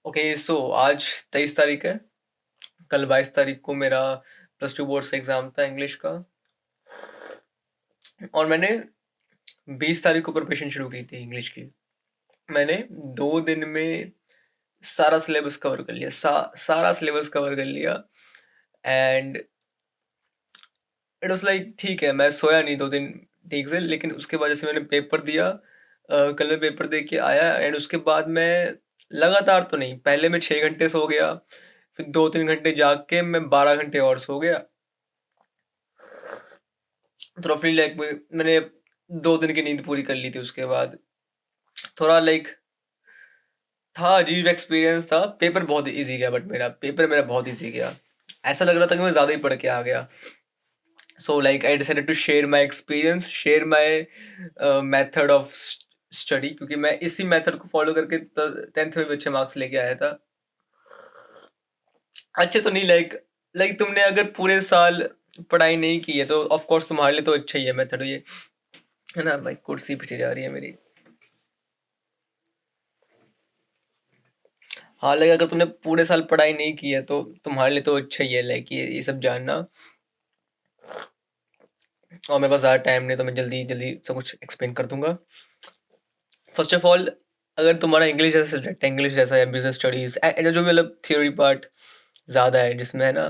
Okay, सो आज 23 तारीख है। कल 22 तारीख को मेरा +2 बोर्ड्स का एग्ज़ाम था इंग्लिश का। और मैंने 20 तारीख को प्रिपरेशन शुरू की थी इंग्लिश की। मैंने 2 दिन में सारा सिलेबस कवर कर लिया। सारा सिलेबस कवर कर लिया। एंड इट वाज़ लाइक ठीक है, मैं सोया नहीं 2 दिन ठीक से, लेकिन उसके बाद जैसे मैंने पेपर दिया, कल मैं पेपर दे के आया एंड उसके बाद मैं लगातार तो नहीं, पहले मैं 6 घंटे सो गया, फिर 2-3 घंटे जाग के मैं 12 घंटे और सो गया। तो रफली लाइक मैंने 2 दिन की नींद पूरी कर ली थी उसके बाद। थोड़ा लाइक था, अजीब एक्सपीरियंस था। पेपर बहुत ईज़ी गया, बट मेरा बहुत ईज़ी गया। ऐसा लग रहा था कि मैं ज़्यादा ही पढ़ के आ गया। So like I decided to share my experience, share my method of study, क्योंकि मैं इसी मेथड को फॉलो करके 10th में भी अच्छे मार्क्स लेके आया था। अच्छे तो नहीं, लाइक लाइक तुमने अगर पूरे साल पढ़ाई नहीं की है तो ऑफ कोर्स तुम्हारे लिए तो अच्छा ही है मेथड ये, है ना? भाई कुर्सी पीछे जा रही है मेरी। हाँ, लाइक अगर तुमने पूरे साल पढ़ाई नहीं की है तो तुम्हारे लिए तो अच्छा ही है, लाइक ये सब जानना। और मेरे पास ज़्यादा टाइम नहीं, तो मैं जल्दी जल्दी सब कुछ एक्सप्लेन कर दूंगा। फर्स्ट ऑफ ऑल, अगर तुम्हारा इंग्लिश जैसा सब्जेक्ट है, इंग्लिश जैसा या बिजनेस स्टडीज, जो भी मतलब थियोरी पार्ट ज़्यादा है जिसमें, है ना,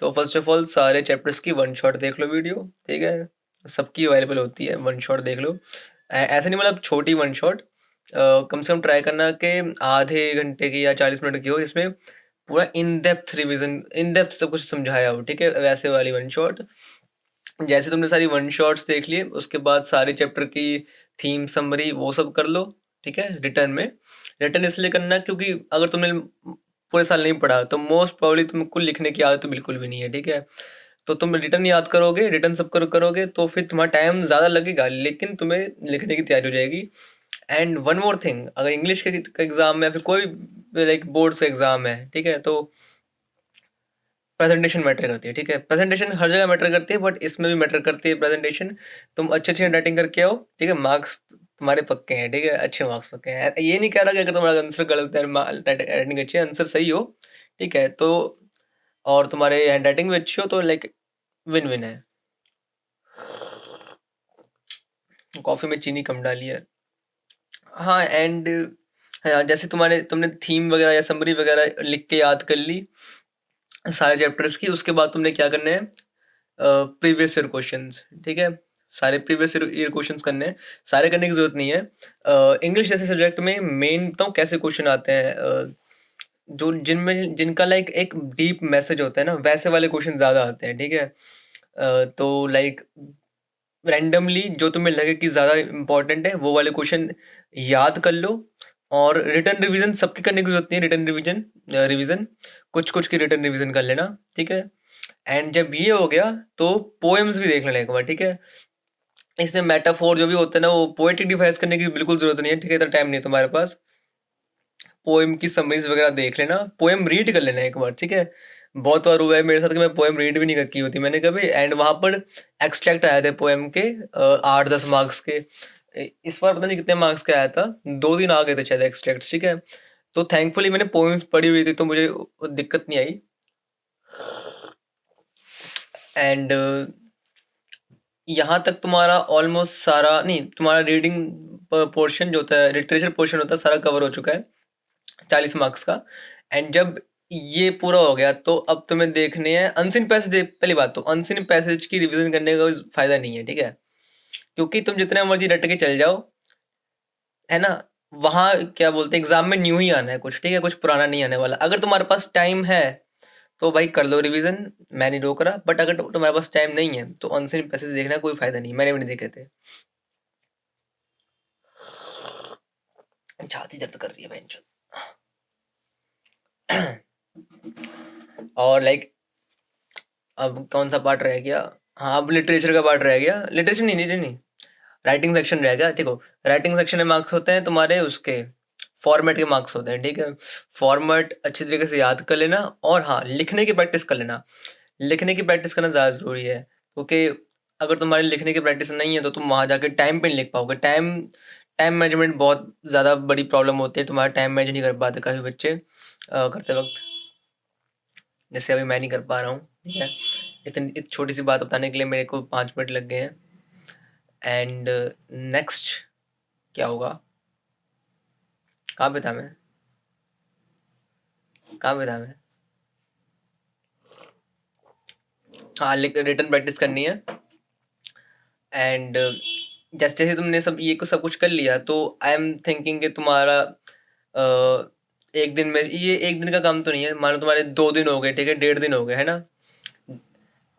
तो फर्स्ट ऑफ ऑल सारे चैप्टर्स की वन शॉट देख लो वीडियो, ठीक है? सबकी अवेलेबल होती है, वन शॉट देख लो। ऐसा नहीं मतलब छोटी वन शॉट, कम से कम ट्राई करना कि आधे घंटे की या 40 मिनट की हो, जिसमें पूरा in depth revision, in depth सब कुछ समझाया हो, ठीक है? वैसे वाली वन शॉट। जैसे तुमने सारी वन शॉट्स देख लिए, उसके बाद सारे चैप्टर की थीम समरी वो सब कर लो, ठीक है? रिटर्न में, रिटर्न इसलिए करना क्योंकि अगर तुमने पूरे साल नहीं पढ़ा तो मोस्ट प्रॉब्ली तुमको लिखने की आदत तो बिल्कुल भी नहीं है, ठीक है? तो तुम रिटर्न याद करोगे, रिटर्न सब करोगे तो फिर तुम्हारा टाइम ज़्यादा लगेगा, लेकिन तुम्हें लिखने की तैयारी हो जाएगी। एंड वन मोर थिंग, अगर इंग्लिश का एग्ज़ाम है, फिर कोई लाइक बोर्ड्स का एग्ज़ाम है, ठीक है, तो प्रेजेंटेशन मैटर करती है, ठीक है? प्रेजेंटेशन हर जगह मैटर करती है, बट इसमें भी मैटर करती है प्रेजेंटेशन। तुम अच्छी अच्छी हैंडराइटिंग करके आओ, ठीक है? मार्क्स तुम्हारे पक्के हैं, ठीक है? अच्छे मार्क्स पक्के हैं। ये नहीं कह रहा कि अगर तुम्हारा आंसर गलत है, हैंडराइटिंग अच्छी है, आंसर सही हो, ठीक है, तो और तुम्हारे हैंडराइटिंग भी अच्छी हो, तो लाइक विन विन है। कॉफ़ी में चीनी कम डाली है। हाँ, एंड हाँ, जैसे तुमने थीम वगैरह या समरी वगैरह लिख के याद कर ली सारे चैप्टर्स की, उसके बाद तुमने क्या करना है, प्रीवियस ईयर क्वेश्चंस, ठीक है? सारे प्रीवियस ईयर क्वेश्चंस करने हैं। सारे करने की जरूरत नहीं है। इंग्लिश जैसे सब्जेक्ट में मेन तो कैसे क्वेश्चन आते हैं, जो जिनका लाइक एक डीप मैसेज होता है ना, वैसे वाले क्वेश्चन ज़्यादा आते हैं, ठीक है? तो लाइक रैंडमली जो तुम्हें लगे कि ज़्यादा इंपॉर्टेंट है वो वाले क्वेश्चन याद कर लो। और रिटर्न रिवीजन सबकी करने की जरूरत नहीं है, रिटर्न रिवीजन रिवीजन कुछ कुछ की रिटर्न रिवीजन कर लेना, ठीक है? एंड जब ये हो गया तो पोएम्स भी देख लेना एक बार, ठीक है? इसमें मेटाफोर जो भी होता है ना, वो पोएटिक डिवाइस करने की बिल्कुल जरूरत नहीं है, ठीक है? इतना टाइम नहीं है तुम्हारे पास। पोएम की समरीज वगैरह देख लेना, पोएम रीड कर लेना एक बार, ठीक है? बहुत बार हुआ है मेरे साथ कि मैं पोएम रीड भी नहीं की होती मैंने कभी, एंड वहां पर एक्सट्रैक्ट आए थे पोएम के 8-10 मार्क्स के। इस बार पता नहीं कितने मार्क्स का आया था, 2 दिन आ गए थे शायद एक्सट्रैक्ट, ठीक है? तो थैंकफुली मैंने पोएम्स पढ़ी हुई थी, तो मुझे दिक्कत नहीं आई। एंड यहाँ तक तुम्हारा ऑलमोस्ट सारा नहीं, तुम्हारा रीडिंग पोर्शन जो होता है, लिटरेचर पोर्शन होता है, सारा कवर हो चुका है 40 मार्क्स का। एंड जब ये पूरा हो गया तो अब तुम्हें देखने हैं अनसीन पैसेज। पहली बात तो अनसीन पैसेज की रिवीजन करने का कोई फायदा नहीं है, ठीक है? क्योंकि तुम जितने मर्जी रट के चल जाओ, है ना, वहाँ क्या बोलते हैं, एग्जाम में न्यू ही आना है कुछ, ठीक है? कुछ पुराना नहीं आने वाला। अगर तुम्हारे पास टाइम है तो भाई कर लो रिवीजन, मैं नहीं रोक रहा, बट अगर तुम्हारे पास टाइम नहीं है तो अनसीन पैसेज देखने का कोई फायदा नहीं, मैंने भी नहीं देखे थे। छाती दर्द कर रही है बेंच। और लाइक अब कौन सा पार्ट रह गया? हाँ, अब लिटरेचर का पार्ट रह गया। लिटरेचर नहीं, नहीं, नहीं, राइटिंग सेक्शन रह गया। देखो, राइटिंग सेक्शन में मार्क्स होते हैं तुम्हारे उसके फॉर्मेट के मार्क्स होते हैं, ठीक है? फॉर्मेट अच्छी तरीके से याद कर लेना, और हाँ, लिखने की प्रैक्टिस कर लेना। लिखने की प्रैक्टिस करना ज़्यादा ज़रूरी है, क्योंकि अगर तुम्हारी लिखने की प्रैक्टिस नहीं है तो तुम वहाँ जाके टाइम पे नहीं लिख पाओगे। टाइम टाइम मैनेजमेंट बहुत ज़्यादा बड़ी प्रॉब्लम होती है, तुम्हारा टाइम मैनेज नहीं कर पाते काफ़ी बच्चे करते वक्त, जैसे अभी मैं नहीं कर पा रहा हूँ, ठीक है। इतनी छोटी सी बात बताने के लिए मेरे को 5 मिनट लग गए हैं। एंड नेक्स्ट क्या होगा? कहाँ पे था मैं? कहाँ पे था मैं? हाँ, रिटर्न प्रैक्टिस करनी है। एंड जैसे जैसे तुमने सब कुछ कर लिया, तो आई एम थिंकिंग कि तुम्हारा एक दिन में, ये एक दिन का काम तो नहीं है, मान लो तुम्हारे 2 दिन हो गए, ठीक है, 1.5 दिन हो गए, है ना।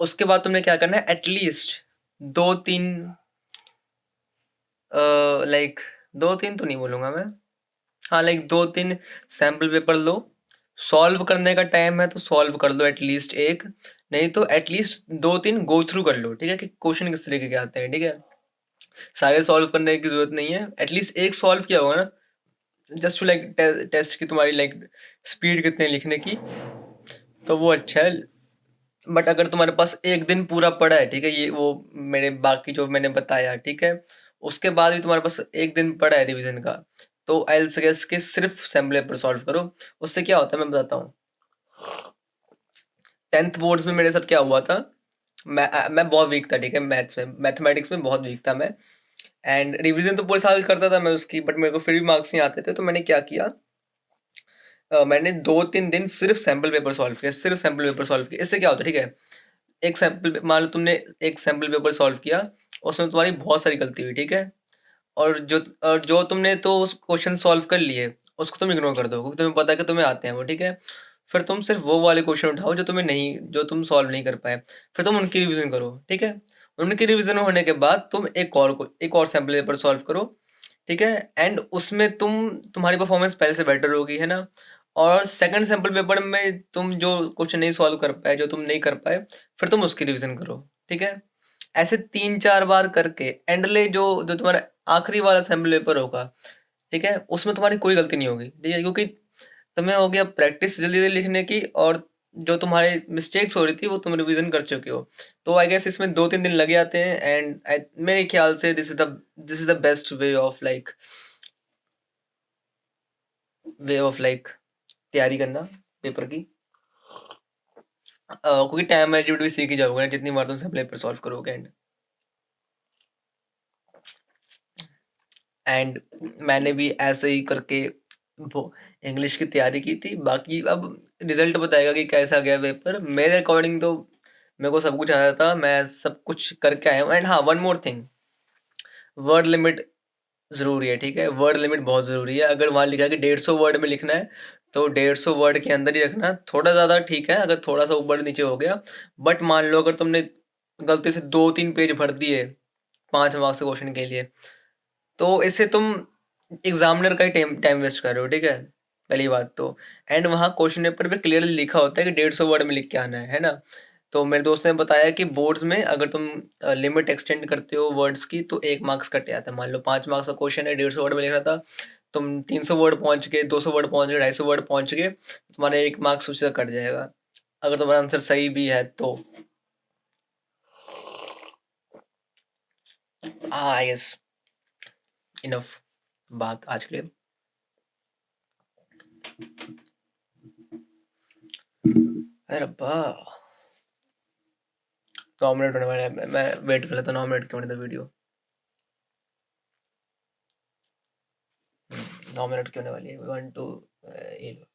उसके बाद तुमने क्या करना है, एटलीस्ट 2-3, लाइक 2-3 तो नहीं बोलूँगा मैं, हाँ लाइक 2-3 सैम्पल पेपर लो। सॉल्व करने का टाइम है तो सॉल्व कर लो एटलीस्ट एक, नहीं तो एटलीस्ट 2-3 गो थ्रू कर लो, ठीक है, कि क्वेश्चन किस तरीके के आते हैं, ठीक है। सारे सॉल्व करने की जरूरत नहीं है, एटलीस्ट एक सॉल्व किया होगा ना, जस्ट टू लाइक टेस्ट की तुम्हारी लाइक स्पीड कितनी है लिखने की, तो वो अच्छा है। बट अगर तुम्हारे पास एक दिन पूरा पड़ा है, ठीक है, ये वो मेरे बाकी जो मैंने बताया, ठीक है, उसके बाद भी तुम्हारे पास एक दिन पड़ा है रिवीजन का, तो आई विल सजेस्ट कि सिर्फ सैम्पल पेपर सॉल्व करो। उससे क्या होता है मैं बताता हूँ। 10th बोर्ड्स में मेरे साथ क्या हुआ था, मैं बहुत वीक था, ठीक है, मैथ्स में, मैथमेटिक्स में बहुत वीक था मैं। एंड रिवीजन तो पूरे साल करता था मैं उसकी, बट मेरे को फिर भी मार्क्स नहीं आते थे, तो मैंने क्या किया, मैंने 2-3 दिन सिर्फ सैम्पल पेपर सॉल्व किया, सिर्फ सैम्पल पेपर सॉल्व किया। इससे क्या होता है, ठीक है, एक सैम्पल, मान लो तुमने एक सैम्पल पेपर सॉल्व किया, उसमें तुम्हारी बहुत सारी गलती हुई, ठीक है, और जो तुमने तो उस क्वेश्चन सॉल्व कर लिए, उसको तुम इग्नोर कर दो, क्योंकि तुम्हें पता है कि तुम्हें आते हैं वो, ठीक है। फिर तुम सिर्फ वो वाले क्वेश्चन उठाओ जो तुम सॉल्व नहीं कर पाए, फिर तुम उनकी रिवीजन करो, ठीक है। उनकी रिवीजन होने के बाद तुम एक और सैम्पल पेपर सॉल्व करो, ठीक है। एंड उसमें तुम्हारी परफॉर्मेंस पहले से बेटर होगी, है ना। और सेकंड सैम्पल पेपर में तुम जो क्वेश्चन नहीं सॉल्व कर पाए, जो तुम नहीं कर पाए, फिर तुम उसकी रिवीजन करो, ठीक है। ऐसे 3-4 बार करके एंडले जो जो तुम्हारा आखिरी वाला सैम्पल पेपर होगा, ठीक है, उसमें तुम्हारी कोई गलती नहीं होगी, ठीक है, क्योंकि तुम्हें हो गया प्रैक्टिस जल्दी जल्दी लिखने की, और जो तुम्हारे मिस्टेक्स हो रही थी वो तुम रिवीजन कर चुके हो। तो आई गेस इसमें 2-3 दिन लगे आते हैं, एंड मेरे ख्याल से this is the best way of like तैयारी करना पेपर की, क्योंकि टाइम मैनेजमेंट भी सीख ही जाओगे ना जितनी बार तुम सब पेपर सॉल्व करोगे। एंड मैंने भी ऐसे ही करके वो इंग्लिश की तैयारी की थी, बाकी अब रिजल्ट बताएगा कि कैसा गया पेपर। मेरे अकॉर्डिंग तो मेरे को सब कुछ आया था, मैं सब कुछ करके आया हूँ। एंड हाँ, one more thing, word limit ज़रूरी है, ठीक है, वर्ड लिमिट बहुत ज़रूरी है। अगर वहाँ लिखा है कि 150 वर्ड में लिखना है, तो 150 वर्ड के अंदर ही रखना। थोड़ा ज़्यादा ठीक है, अगर थोड़ा सा ऊपर नीचे हो गया, बट मान लो अगर तुमने गलती से 2-3 पेज भर दिए 5 मार्क्स के क्वेश्चन के लिए, तो इससे तुम एग्जामिनर का ही टाइम टाइम वेस्ट कर रहे हो, ठीक है, पहली बात तो। एंड वहाँ क्वेश्चन पेपर पे क्लियरली लिखा होता है कि 150 वर्ड में लिख के आना है ना। तो मेरे दोस्त ने बताया कि बोर्ड्स में अगर तुम लिमिट एक्सटेंड करते हो वर्ड्स की, तो 1 मार्क्स कट जाता है। मान लो 5 मार्क्स का क्वेश्चन है, 150 वर्ड में लिखना था, तुम 300 वर्ड पहुंच गए, 200 वर्ड पहुंच गए, 250 वर्ड पहुंच गए, तुम्हारा 1 मार्क्स उससे कट जाएगा, अगर तुम्हारा आंसर सही भी है तो। हाँ, आई गेस इनफ बात आज के लिए। अरे रब्बा, 9 मिनट होने वाले हैं, मैं वेट कर लेता हूँ 9 मिनट की होने दो वीडियो। 9 मिनट की होने वाली है, 1 2 ये लो।